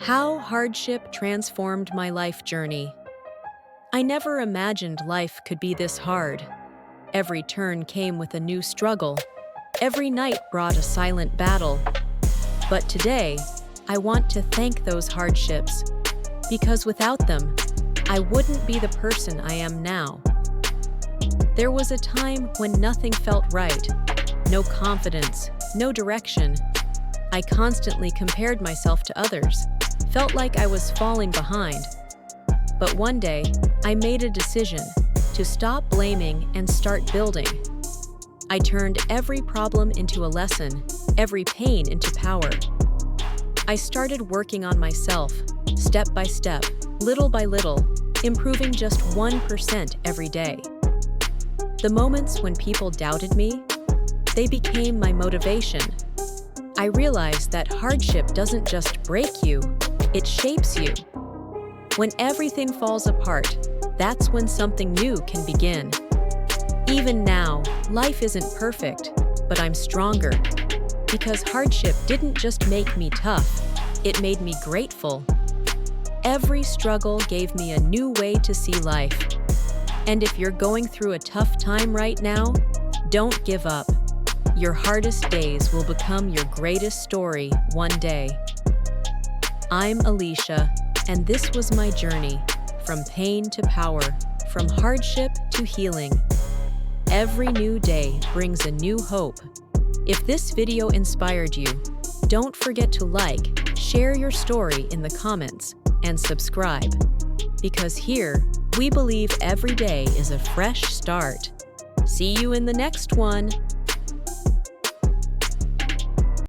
How hardship transformed my life journey. I never imagined life could be this hard. Every turn came with a new struggle. Every night brought a silent battle. But today, I want to thank those hardships, because without them, I wouldn't be the person I am now. There was a time when nothing felt right. No confidence, no direction. I constantly compared myself to others. Felt like I was falling behind. But one day, I made a decision to stop blaming and start building. I turned every problem into a lesson, every pain into power. I started working on myself, step by step, little by little, improving just 1% every day. The moments when people doubted me, they became my motivation. I realized that hardship doesn't just break you, it shapes you. When everything falls apart, that's when something new can begin. Even now, life isn't perfect, but I'm stronger. Because hardship didn't just make me tough, it made me grateful. Every struggle gave me a new way to see life. And if you're going through a tough time right now, don't give up. Your hardest days will become your greatest story one day. I'm Alicia, and this was my journey, from pain to power, from hardship to healing. Every new day brings a new hope. If this video inspired you, don't forget to like, share your story in the comments, and subscribe. Because here, we believe every day is a fresh start. See you in the next one.